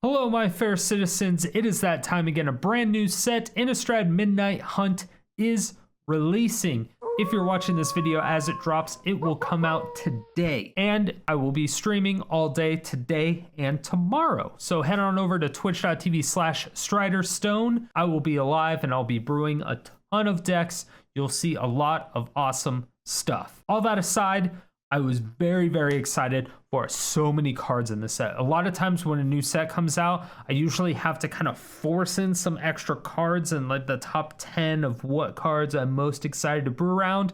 Hello, my fair citizens. It is that time again. A brand new set, Innistrad Midnight Hunt, is releasing. If you're watching this video as it drops, it will come out today. And I will be streaming all day today and tomorrow. So head on over to twitch.tv/StriderStone. I will be alive and I'll be brewing a ton of decks. You'll see a lot of awesome stuff. All that aside, I was very, very excited for so many cards in the set. A lot of times when a new set comes out, I usually have to kind of force in some extra cards and like the top 10 of what cards I'm most excited to brew around.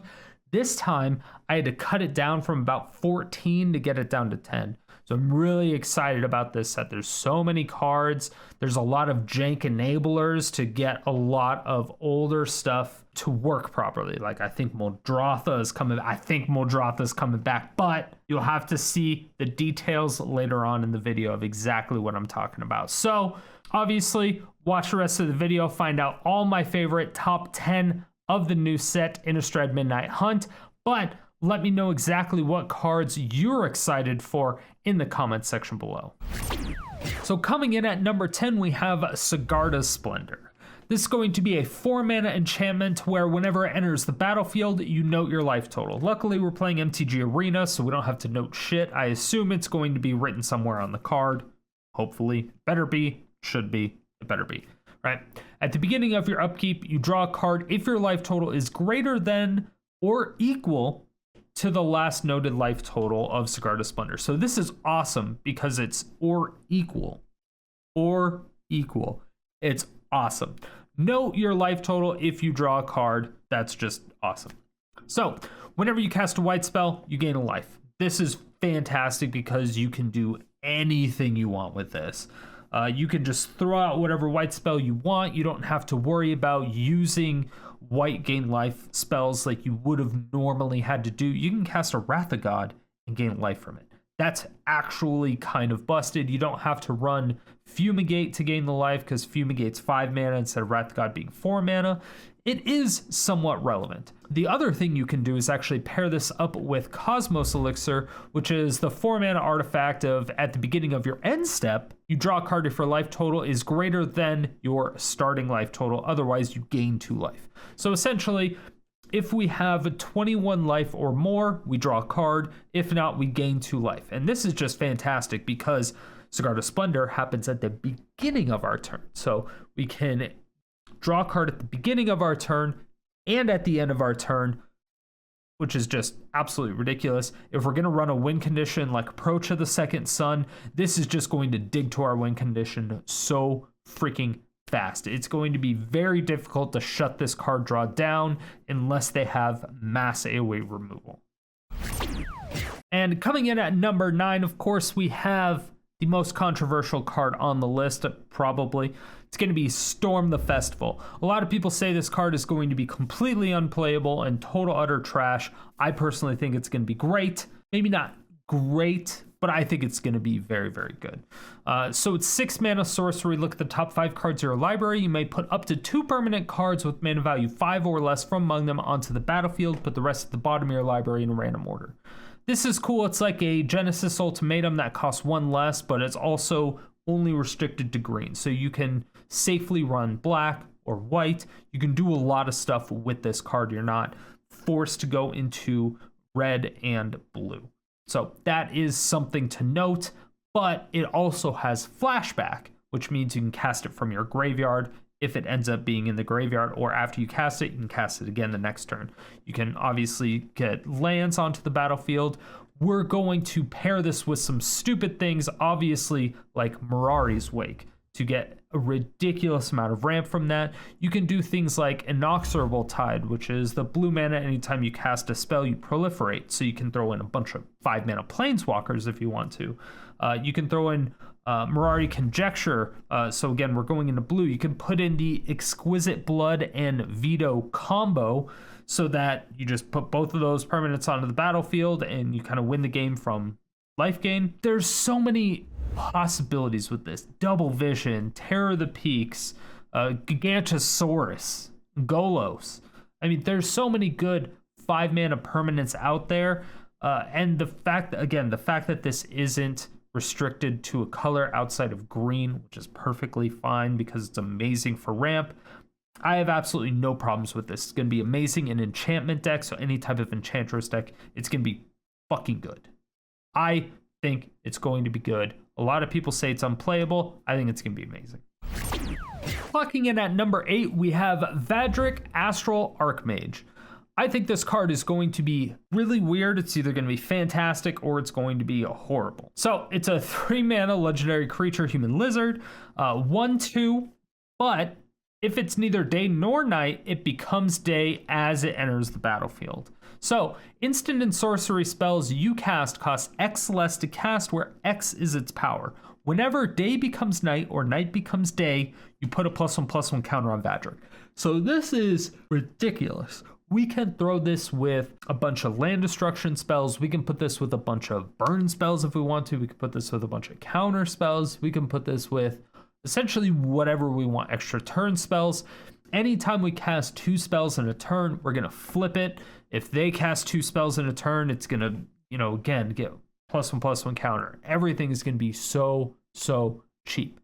This time, I had to cut it down from about 14 to get it down to 10. So I'm really excited about this set. There's so many cards. There's a lot of jank enablers to get a lot of older stuff to work properly. Like I think Muldrotha's coming back, but you'll have to see the details later on in the video of exactly what I'm talking about. So obviously watch the rest of the video, find out all my favorite top 10 of the new set, Innistrad Midnight Hunt. But let me know exactly what cards you're excited for in the comments section below. So coming in at number 10, we have Sigarda's Splendor. This is going to be a 4-mana enchantment where whenever it enters the battlefield, you note your life total. Luckily, we're playing MTG Arena, so we don't have to note shit. I assume it's going to be written somewhere on the card. Hopefully. Better be. Should be. It better be. Right? At the beginning of your upkeep, you draw a card if your life total is greater than or equal to the last noted life total of Sigarda's Splendor. So this is awesome because it's or equal. Or equal. It's awesome. Note your life total if you draw a card. That's just awesome. So whenever you cast a white spell, you gain a life. This is fantastic because you can do anything you want with this. You can just throw out whatever white spell you want. You don't have to worry about using white gain life spells like you would have normally had to do. You can cast a Wrath of God and gain life from it. That's actually kind of busted. You don't have to run Fumigate to gain the life because Fumigate's 5 mana instead of Wrath of God being 4 mana. It is somewhat relevant. The other thing you can do is actually pair this up with Cosmos Elixir, which is the 4-mana artifact of at the beginning of your end step, you draw a card if your life total is greater than your starting life total. Otherwise, you gain 2 life. So essentially, if we have 21 life or more, we draw a card. If not, we gain 2 life. And this is just fantastic because Sigarda's Splendor happens at the beginning of our turn. So we can draw a card at the beginning of our turn and at the end of our turn, which is just absolutely ridiculous. If we're going to run a win condition like Approach of the Second Sun, this is just going to dig to our win condition so freaking fast. It's going to be very difficult to shut this card draw down unless they have mass AoE removal. And coming in at number 9, of course, we have the most controversial card on the list, probably. It's going to be Storm the Festival. A lot of people say this card is going to be completely unplayable and total utter trash. I personally think it's going to be great. Maybe not great, but I think it's going to be very, very good. So it's 6 mana sorcery. Look at the top 5 cards of your library. You may put up to 2 permanent cards with mana value 5 or less from among them onto the battlefield. Put the rest at the bottom of your library in a random order. This is cool. It's like a Genesis Ultimatum that costs 1 less, but it's also only restricted to green. So you can safely run black or white. You can do a lot of stuff with this card. You're not forced to go into red and blue. So that is something to note, but it also has flashback, which means you can cast it from your graveyard if it ends up being in the graveyard, or after you cast it, you can cast it again the next turn. You can obviously get lands onto the battlefield. We're going to pair this with some stupid things, obviously like Mirari's Wake, to get a ridiculous amount of ramp from that. You can do things like Inexorable Tide, which is the blue mana. Anytime you cast a spell, you proliferate. So you can throw in a bunch of 5 mana planeswalkers if you want to. You can throw in Mirari Conjecture. So again, we're going into blue. You can put in the Exquisite Blood and Veto combo so that you just put both of those permanents onto the battlefield and you kind of win the game from life gain. There's so many possibilities with this. Double Vision, Terror of the Peaks, Gigantosaurus, Golos. I mean, there's so many good 5 mana permanents out there. And the fact that this isn't restricted to a color outside of green, which is perfectly fine because it's amazing for ramp. I have absolutely no problems with this. It's going to be amazing in enchantment deck, so any type of enchantress deck, it's going to be fucking good. I think it's going to be good. A lot of people say it's unplayable. I think it's going to be amazing. Clocking in at number 8, we have Vadrik, Astral, Archmage. I think this card is going to be really weird. It's either going to be fantastic or it's going to be horrible. So it's a 3-mana legendary creature, human lizard, 1/2, but if it's neither day nor night, it becomes day as it enters the battlefield. So instant and sorcery spells you cast cost X less to cast, where X is its power. Whenever day becomes night or night becomes day, you put a +1/+1 counter on Vadrik. So this is ridiculous. We can throw this with a bunch of land destruction spells. We can put this with a bunch of burn spells if we want to. We can put this with a bunch of counter spells. We can put this with essentially whatever we want, extra turn spells. Anytime we cast 2 spells in a turn, we're going to flip it. If they cast 2 spells in a turn, it's going to, again, get +1/+1 counter. Everything is going to be so cheap.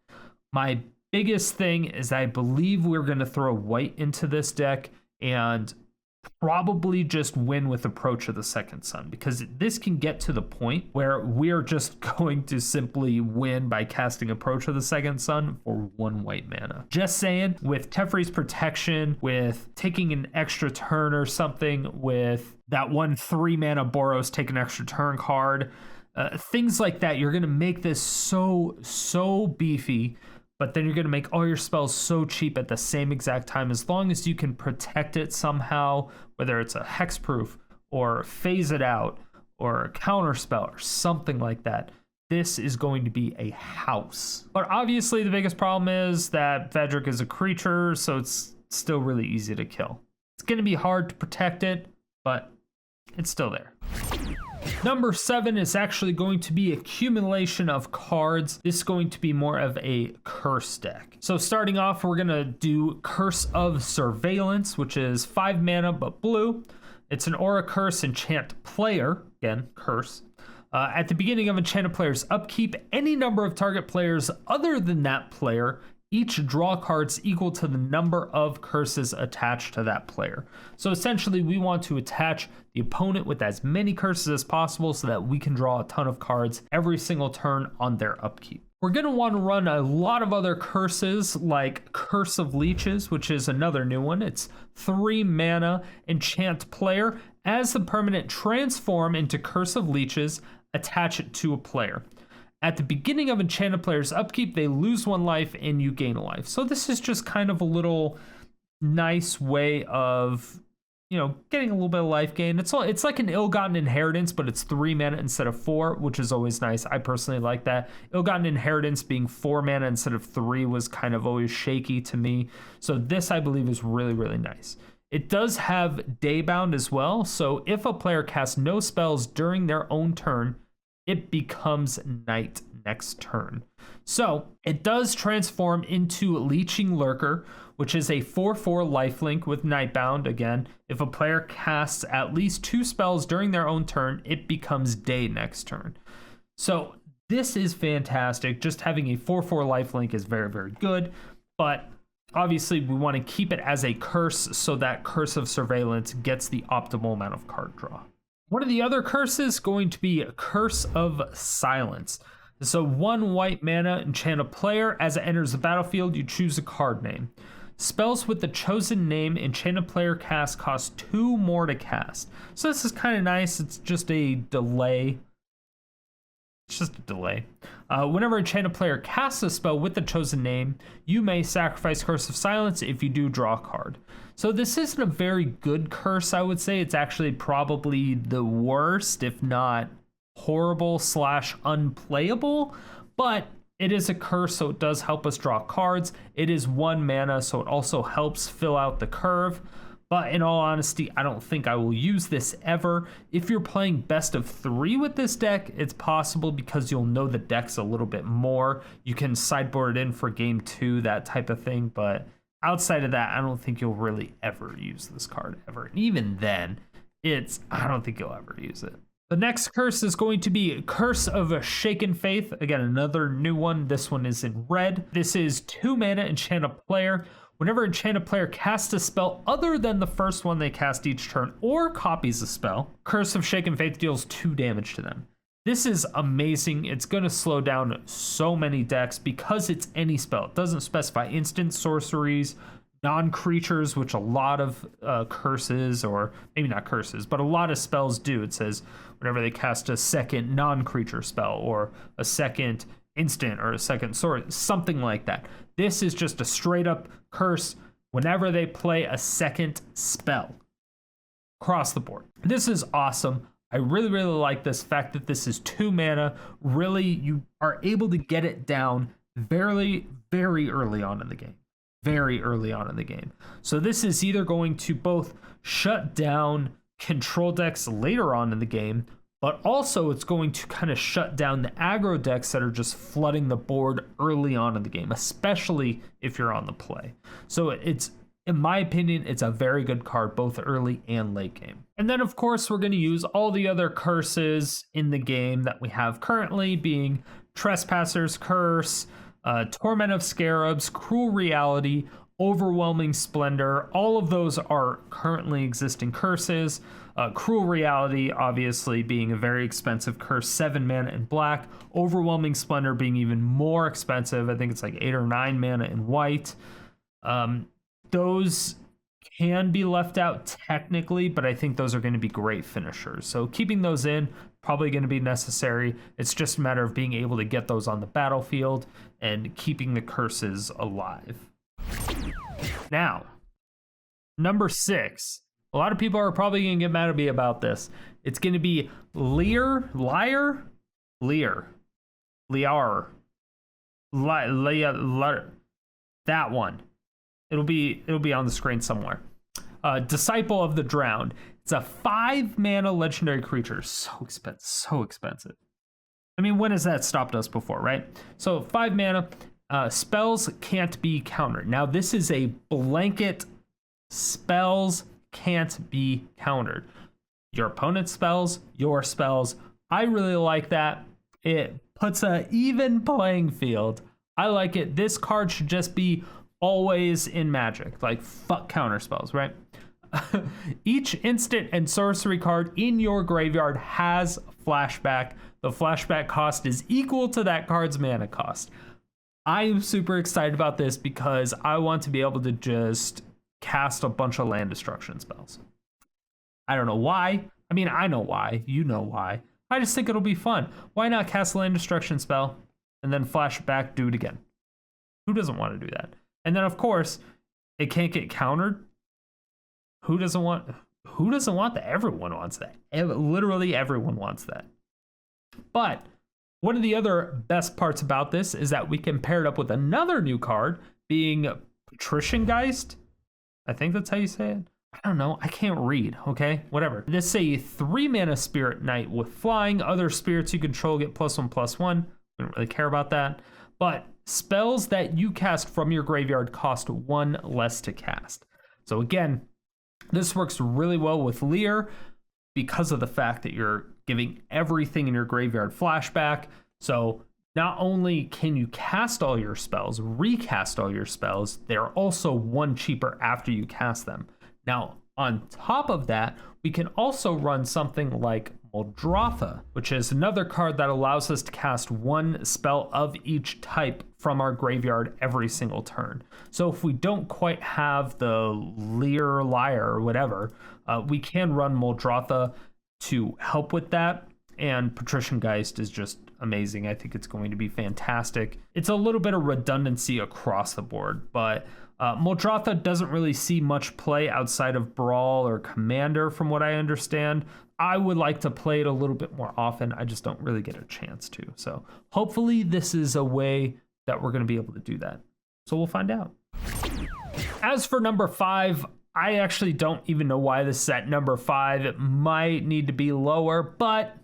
My biggest thing is I believe we're going to throw white into this deck and probably just win with Approach of the Second Sun, because this can get to the point where we're just going to simply win by casting Approach of the Second Sun for 1 white mana. Just saying, with Teferi's Protection, with taking an extra turn or something, with that 1 3-mana Boros take an extra turn card, things like that, you're going to make this so beefy. But then you're going to make all your spells so cheap at the same exact time. As long as you can protect it somehow, whether it's a hexproof or phase it out or a counter spell or something like that, this is going to be a house. But obviously the biggest problem is that Vadrik is a creature, so it's still really easy to kill. It's going to be hard to protect it, but it's still there. Number 7 is actually going to be accumulation of cards. This is going to be more of a curse deck. So starting off, we're going to do Curse of Surveillance, which is 5 mana but blue. It's an aura curse enchant player, again, curse. At the beginning of enchanted player's upkeep, any number of target players other than that player each draw cards equal to the number of curses attached to that player. So essentially, we want to attach the opponent with as many curses as possible so that we can draw a ton of cards every single turn on their upkeep. We're going to want to run a lot of other curses like Curse of Leeches, which is another new one. It's 3 mana, enchant player. As the permanent, transform into Curse of Leeches, attach it to a player. At the beginning of enchanted player's upkeep, they lose 1 life and you gain a life. So this is just kind of a little nice way of, getting a little bit of life gain. It's like an ill-gotten inheritance, but it's 3 mana instead of 4, which is always nice. I personally like that. Ill-gotten inheritance being 4 mana instead of 3 was kind of always shaky to me. So this, I believe, is really, really nice. It does have Daybound as well. So if a player casts no spells during their own turn, it becomes night next turn. So it does transform into Leeching Lurker, which is a 4/4 lifelink with Nightbound. Again, if a player casts at least 2 spells during their own turn, it becomes day next turn. So this is fantastic. Just having a 4/4 lifelink is very, very good. But obviously we want to keep it as a curse so that Curse of Surveillance gets the optimal amount of card draw. One of the other curses is going to be a Curse of Silence. So 1 white mana, enchant a player. As it enters the battlefield, you choose a card name. Spells with the chosen name enchanted player cast cost 2 more to cast. So this is kind of nice. It's just a delay. Whenever enchanted player casts a spell with the chosen name, you may sacrifice Curse of Silence if you do draw a card. So this isn't a very good curse, I would say. It's actually probably the worst, if not horrible / unplayable, but it is a curse, so it does help us draw cards. It is 1 mana, so it also helps fill out the curve. But in all honesty, I don't think I will use this ever. If you're playing best of 3 with this deck, it's possible because you'll know the decks a little bit more. You can sideboard it in for game 2, that type of thing. But outside of that, I don't think you'll really ever use this card ever. And even then, I don't think you'll ever use it. The next curse is going to be Curse of a Shaken Faith. Again, another new one. This one is in red. This is 2 mana, enchant a player. Whenever enchant a player casts a spell other than the first one they cast each turn or copies a spell, Curse of Shaken Faith deals 2 damage to them. This is amazing. It's going to slow down so many decks because it's any spell. It doesn't specify instant sorceries, non-creatures, which a lot of curses, or maybe not curses, but a lot of spells do. It says whenever they cast a second non-creature spell or a second instant or a second sword, something like that. This is just a straight up curse whenever they play a second spell across the board. This is awesome. I really, really like this fact that this is 2 mana. Really, you are able to get it down very, very early on in the game. Very early on in the game. So this is either going to both shut down control decks later on in the game, but also it's going to kind of shut down the aggro decks that are just flooding the board early on in the game, especially if you're on the play. So it's, in my opinion, it's a very good card, both early and late game. And then, of course, we're going to use all the other curses in the game that we have currently, being Trespasser's Curse, Torment of Scarabs, Cruel Reality, Overwhelming Splendor. All of those are currently existing curses. Cruel Reality, obviously, being a very expensive curse, 7 mana in black. Overwhelming Splendor being even more expensive. I think it's like 8 or 9 mana in white. Those can be left out technically, but I think those are going to be great finishers. So keeping those in, probably going to be necessary. It's just a matter of being able to get those on the battlefield and keeping the curses alive. Now, number 6. A lot of people are probably going to get mad at me about this. It's going to be Lier. That one. It'll be on the screen somewhere. Disciple of the Drowned. It's a 5 mana legendary creature. So expensive. I mean, when has that stopped us before, right? So 5 mana, spells can't be countered. Now this is a blanket. Spells can't be countered. Your opponent's spells, your spells. I really like that. It puts an even playing field. I like it. This card should just be always in Magic. Like, fuck counter spells, right? Each instant and sorcery card in your graveyard has flashback. The flashback cost is equal to that card's mana cost. I am super excited about this because I want to be able to just cast a bunch of land destruction spells. I don't know why. I mean, I know why. You know why. I just think it'll be fun. Why not cast a land destruction spell and then flashback, do it again? Who doesn't want to do that? And then, of course, it can't get countered. Who doesn't want that? Everyone wants that. Literally everyone wants that. But one of the other best parts about this is that we can pair it up with another new card, being Patrician Geist. I think that's how you say it. I don't know. I can't read. Okay, whatever. This is a 3 mana Spirit Knight with flying. Other spirits you control get +1/+1. We don't really care about that. But spells that you cast from your graveyard cost 1 less to cast. So again, this works really well with Lier because of the fact that you're giving everything in your graveyard flashback. So not only can you cast all your spells, recast all your spells, they're also 1 cheaper after you cast them. Now, on top of that, we can also run something like Muldrotha, which is another card that allows us to cast 1 spell of each type from our graveyard every single turn. So if we don't quite have the Lier, or whatever, we can run Muldrotha to help with that. And Patrician Geist is just amazing. I think it's going to be fantastic. It's a little bit of redundancy across the board, but Muldrotha doesn't really see much play outside of Brawl or Commander from what I understand. I would like to play it a little bit more often. I just don't really get a chance to. So hopefully this is a way that we're going to be able to do that. So we'll find out. As for number 5, I actually don't even know why this is at number 5. It might need to be lower, but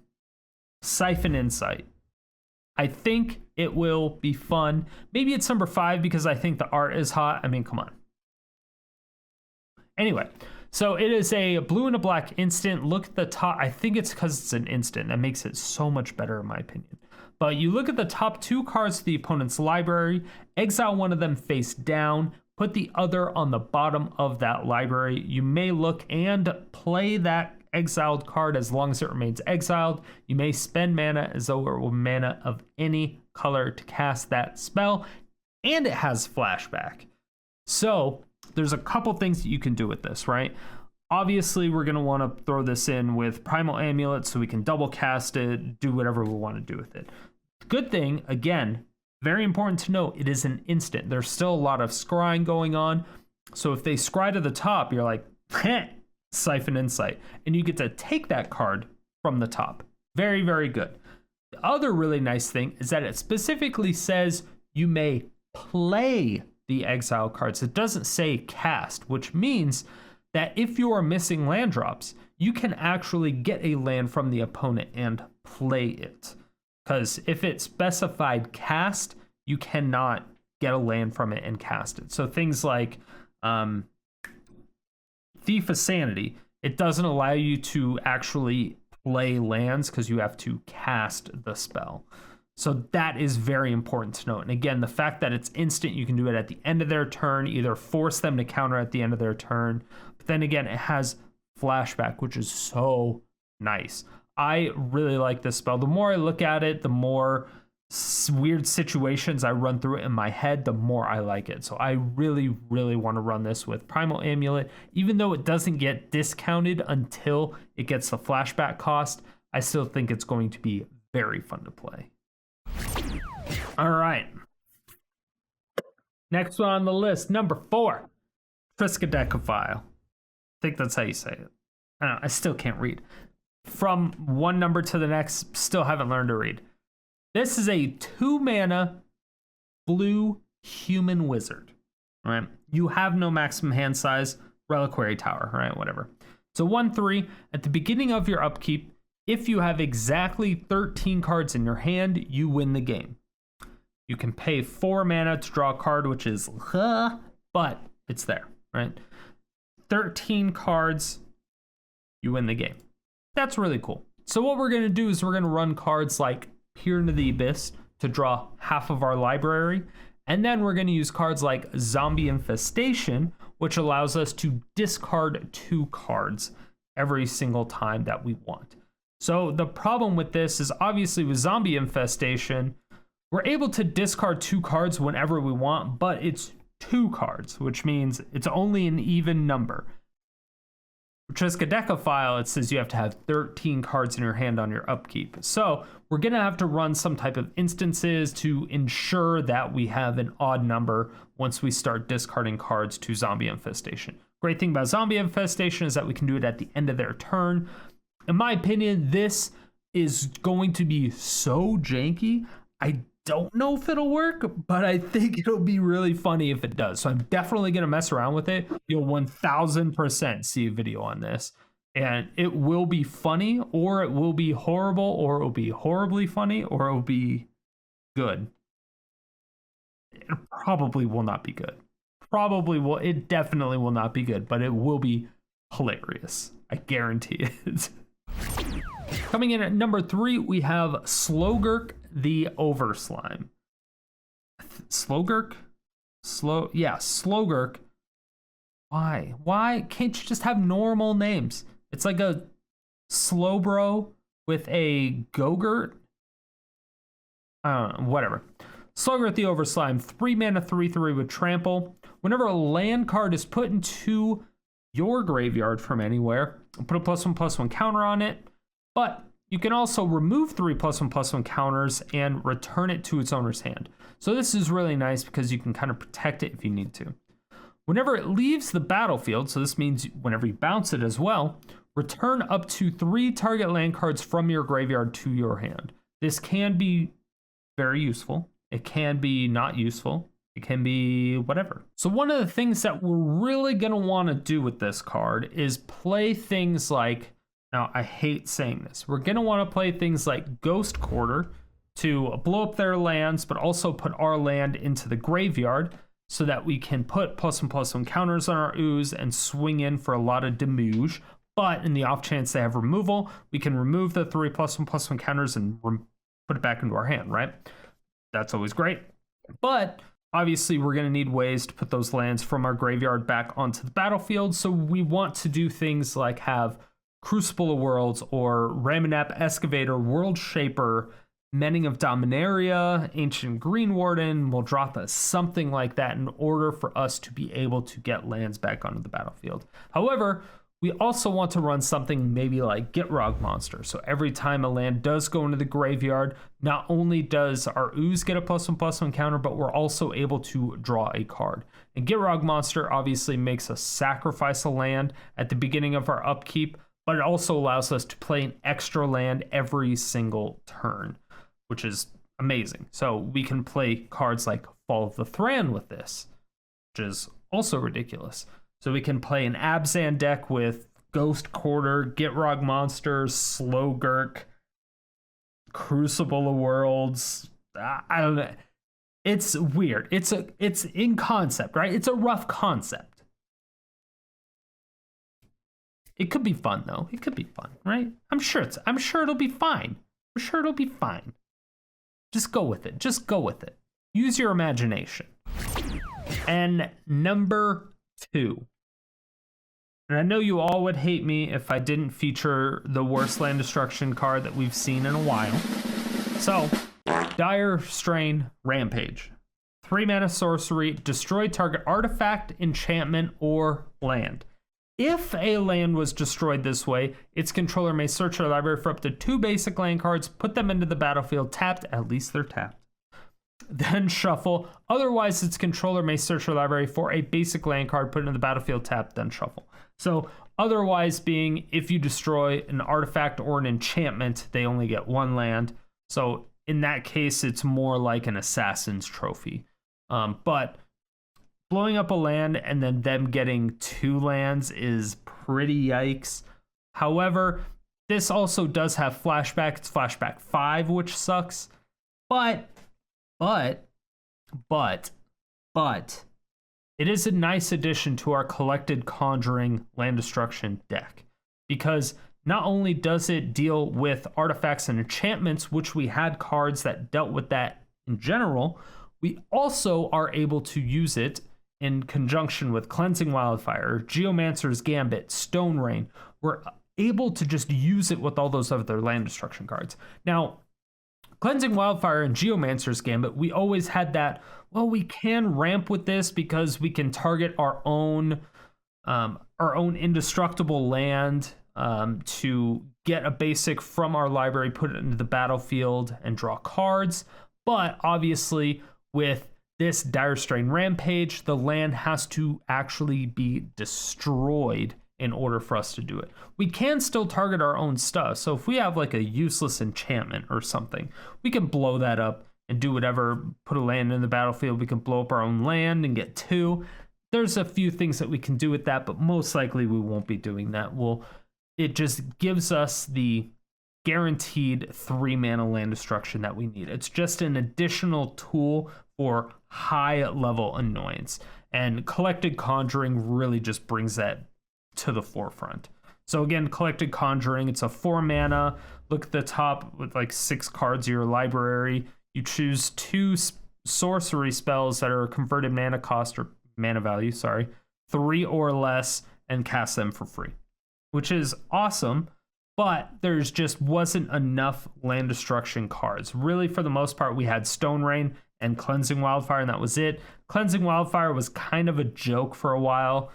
Siphin Insight. I think it will be fun. Maybe it's number 5 because I think the art is hot. I mean, come on. Anyway, So it is a blue and a black instant. Look at the top. I think it's because it's an instant. That makes it so much better in my opinion. But you look at the top 2 cards of the opponent's library, exile one of them face down, put the other on the bottom of that library. You may look and play that exiled card as long as it remains exiled. You may spend mana as though it were mana of any color to cast that spell, and it has flashback. So there's a couple things that you can do with this, right? Obviously, we're going to want to throw this in with Primal Amulet so we can double cast it, do whatever we want to do with it. Good thing, again, very important to note, it is an instant. There's still a lot of scrying going on. So if they scry to the top, you're like, Siphin Insight. And you get to take that card from the top. Very, very good. The other really nice thing is that it specifically says you may play the exile cards. It doesn't say cast, which means that if you are missing land drops, you can actually get a land from the opponent and play it. Because if it specified cast, you cannot get a land from it and cast it. So things like Thief of Sanity, it doesn't allow you to actually play lands because you have to cast the spell. So that is very important to note. And again, the fact that it's instant, you can do it at the end of their turn, either force them to counter at the end of their turn. But then again, it has flashback, which is so nice. I really like this spell. The more I look at it, the more weird situations I run through it in my head, the more I like it. So I really, really want to run this with Primal Amulet. Even though it doesn't get discounted until it gets the flashback cost, I still think it's going to be very fun to play. All right. Next one on the list, number 4, Triskaidekaphile. I think that's how you say it. I don't know, I still can't read. From one number to the next, still haven't learned to read. This is a 2-mana blue human wizard, right? You have no maximum hand size, reliquary tower, right? Whatever. So 1/3, at the beginning of your upkeep, if you have exactly 13 cards in your hand, you win the game. You can pay 4 mana to draw a card, which is, but it's there, right? 13 cards, you win the game. That's really cool. So what we're going to do is we're going to run cards like Peer into the Abyss to draw half of our library. And then we're going to use cards like Zombie Infestation, which allows us to discard 2 cards every single time that we want. So the problem with this is obviously with Zombie Infestation, we're able to discard 2 cards whenever we want, but it's 2 cards, which means it's only an even number. For Triskaidekaphile, it says you have to have 13 cards in your hand on your upkeep. So we're going to have to run some type of instances to ensure that we have an odd number once we start discarding cards to Zombie Infestation. Great thing about Zombie Infestation is that we can do it at the end of their turn. In my opinion, this is going to be so janky. I don't know if it'll work, but I think it'll be really funny if it does. So I'm definitely going to mess around with it. You'll 1000% see a video on this. And it will be funny, or it will be horrible, or it will be horribly funny, or it will be good. It probably will not be good. It definitely will not be good, but it will be hilarious. I guarantee it. Coming in at number 3, we have Slogurk the Overslime. Slogurk? Slogurk. Why? Why can't you just have normal names? It's like a Slowbro with a Gogurt. I don't know, whatever. Slogurk the Overslime, 3 mana, 3/3 with trample. Whenever a land card is put into your graveyard from anywhere, put a +1/+1 counter on it. But you can also remove 3 +1/+1 counters and return it to its owner's hand. So this is really nice because you can kind of protect it if you need to. Whenever it leaves the battlefield, so this means whenever you bounce it as well, return up to 3 target land cards from your graveyard to your hand. This can be very useful. It can be not useful. It can be whatever. So one of the things that we're really going to want to do with this card is play things like, now I hate saying this, we're going to want to play things like Ghost Quarter to blow up their lands, but also put our land into the graveyard. so that we can put +1/+1 counters on our ooze and swing in for a lot of damage. But in the off chance they have removal, we can remove the 3 +1/+1 counters and put it back into our hand, right? That's always great. But obviously we're going to need ways to put those lands from our graveyard back onto the battlefield. So we want to do things like have Crucible of Worlds or Ramunap Excavator, World Shaper, Mending of Dominaria, Ancient Green Warden will drop us something like that in order for us to be able to get lands back onto the battlefield. However, we also want to run something maybe like Gitrog Monster. So every time a land does go into the graveyard, not only does our ooze get a +1/+1 counter, but we're also able to draw a card. And Gitrog Monster obviously makes us sacrifice a land at the beginning of our upkeep, but it also allows us to play an extra land every single turn, which is amazing. So we can play cards like Fall of the Thran with this, which is also ridiculous. So we can play an Abzan deck with Ghost Quarter, Gitrog Monsters, Slogurk, Crucible of Worlds. I don't know. It's weird. It's in concept, right? It's a rough concept. It could be fun though. It could be fun, right? I'm sure it'll be fine. I'm sure it'll be fine. Just go with it. Just go with it. Use your imagination. And number 2. And I know you all would hate me if I didn't feature the worst land destruction card that we've seen in a while. So, Dire Strain Rampage. 3 mana sorcery, destroy target artifact, enchantment, or land. If a land was destroyed this way, its controller may search their library for up to 2 basic land cards, put them into the battlefield tapped, at least they're tapped. Then shuffle. Otherwise, its controller may search their library for a basic land card, put it in the battlefield tapped, then shuffle. So otherwise being, if you destroy an artifact or an enchantment, they only get 1 land. So in that case, it's more like an assassin's trophy. But blowing up a land and then them getting 2 lands is pretty yikes. However, this also does have flashback. It's flashback 5, which sucks. But it is a nice addition to our collected conjuring land destruction deck, because not only does it deal with artifacts and enchantments, which we had cards that dealt with that in general, we also are able to use it in conjunction with Cleansing Wildfire, Geomancer's Gambit, Stone Rain. We're able to just use it with all those other land destruction cards. Now, Cleansing Wildfire and Geomancer's Gambit, we always had that, well, we can ramp with this because we can target our own indestructible land to get a basic from our library, put it into the battlefield, and draw cards. But obviously, with this Dire Strain Rampage, the land has to actually be destroyed in order for us to do it. We can still target our own stuff. So if we have like a useless enchantment or something, we can blow that up and do whatever, put a land in the battlefield. We can blow up our own land and get 2. There's a few things that we can do with that, but most likely we won't be doing that. It just gives us the guaranteed 3 mana land destruction that we need. It's just an additional tool for high level annoyance. And Collected Conjuring really just brings that to the forefront. So again, Collected Conjuring, it's a 4 mana. Look at the top with like 6 cards of your library. You choose 2 sorcery spells that are converted mana cost or mana value, 3 or less, and cast them for free, which is awesome. But there's just wasn't enough land destruction cards. Really, for the most part, we had Stone Rain and Cleansing Wildfire, and that was it. Cleansing Wildfire was kind of a joke for a while.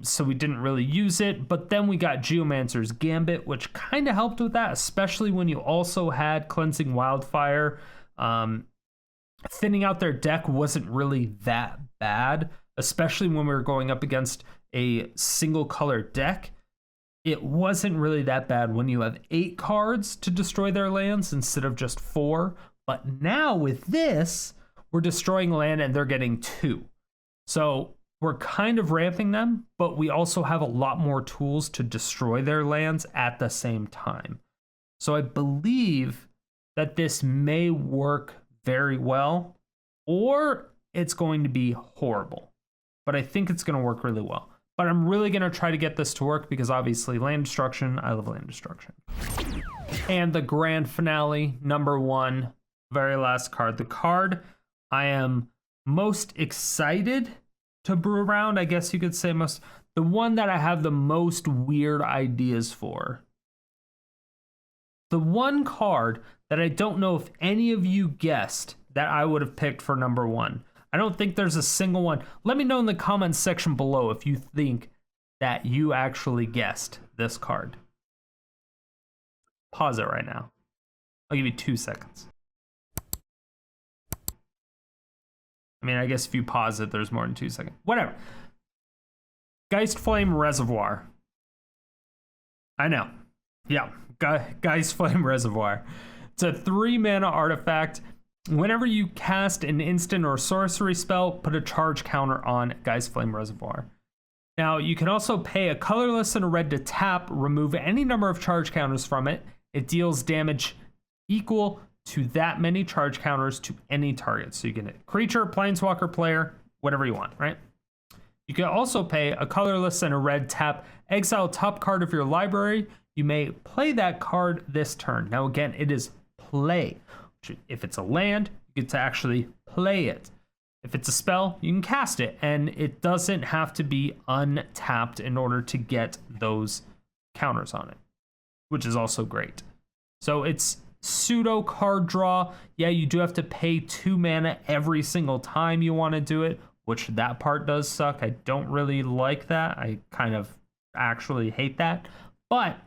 So we didn't really use it, but then we got Geomancer's Gambit, which kind of helped with that, especially when you also had Cleansing Wildfire. Thinning out their deck wasn't really that bad, especially when we were going up against a single color deck. It wasn't really that bad when you have 8 cards to destroy their lands instead of just 4. But now with this, we're destroying land and they're getting 2. So we're kind of ramping them, but we also have a lot more tools to destroy their lands at the same time. So I believe that this may work very well, or it's going to be horrible. But I think it's going to work really well. But I'm really going to try to get this to work because obviously land destruction, I love land destruction. And the grand finale, number 1, very last card. The card I am most excited to brew around, I guess you could say the one that I have the most weird ideas for. The one card that I don't know if any of you guessed that I would have picked for number 1. I don't think there's a single one. Let me know in the comments section below if you think that you actually guessed this card. Pause it right now. I'll give you 2 seconds. I mean, I guess if you pause it, there's more than 2 seconds. Whatever. Geistflame Reservoir. I know. Yeah, Geistflame Reservoir. It's a 3-mana artifact. Whenever you cast an instant or sorcery spell, put a charge counter on Geistflame Reservoir. Now, you can also pay a colorless and a red to tap, remove any number of charge counters from it. It deals damage equal to that many charge counters to any target. So you can hit creature, planeswalker, player, whatever you want, right? You can also pay a colorless and a red tap, exile top card of your library. You may play that card this turn. Now, again, it is play. If it's a land, you get to actually play it. If it's a spell, you can cast it, and it doesn't have to be untapped in order to get those counters on it, which is also great. So it's pseudo card draw. Yeah, you do have to pay 2 mana every single time you want to do it, which that part does suck. I don't really like that. I kind of actually hate that. But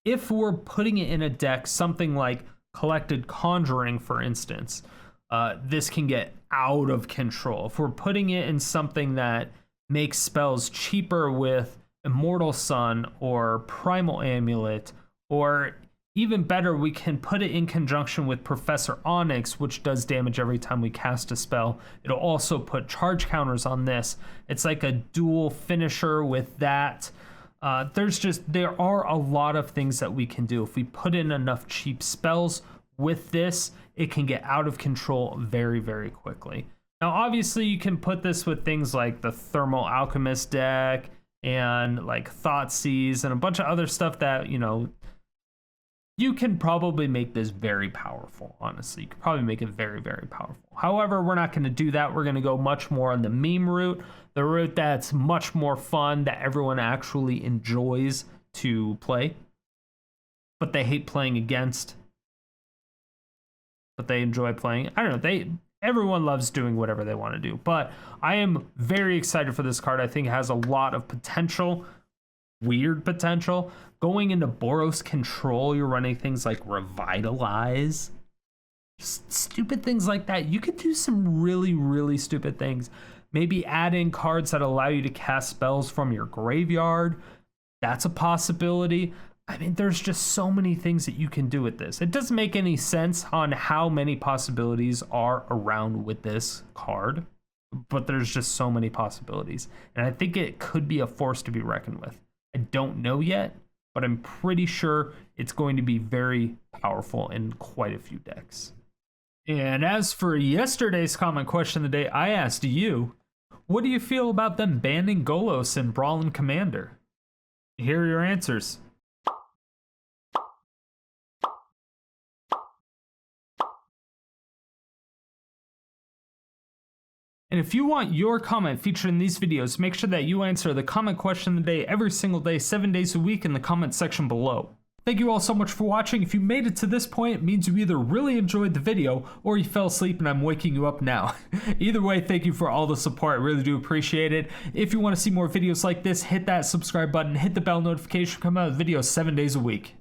if we're putting it in a deck, something like Collected Conjuring, for instance, this can get out of control. If we're putting it in something that makes spells cheaper with Immortal Sun or Primal Amulet, or even better, we can put it in conjunction with Professor Onyx, which does damage every time we cast a spell. It'll also put charge counters on this. It's like a dual finisher with that. There are a lot of things that we can do. If we put in enough cheap spells with this, it can get out of control very, very quickly. Now, obviously, you can put this with things like the Thermal Alchemist deck and like Thoughtseize and a bunch of other stuff that, you can probably make this very powerful, honestly. You could probably make it very, very powerful. However, we're not going to do that. We're going to go much more on the meme route, the route that's much more fun, that everyone actually enjoys to play, but they hate playing against, but they enjoy playing. I don't know. Everyone loves doing whatever they want to do, but I am very excited for this card. I think it has a lot of potential. Weird potential. Going into Boros control, you're running things like Revitalize. Just stupid things like that. You could do some really, really stupid things. Maybe add in cards that allow you to cast spells from your graveyard. That's a possibility. I mean, there's just so many things that you can do with this. It doesn't make any sense on how many possibilities are around with this card, but there's just so many possibilities. And I think it could be a force to be reckoned with. I don't know yet, but I'm pretty sure it's going to be very powerful in quite a few decks. And as for yesterday's comment question of the day, I asked you, what do you feel about them banning Golos in Brawl and Commander? Here are your answers. And if you want your comment featured in these videos, make sure that you answer the comment question of the day every single day, 7 days a week in the comment section below. Thank you all so much for watching. If you made it to this point, it means you either really enjoyed the video or you fell asleep and I'm waking you up now. Either way, thank you for all the support. I really do appreciate it. If you want to see more videos like this, hit that subscribe button, hit the bell notification, come out with videos 7 days a week.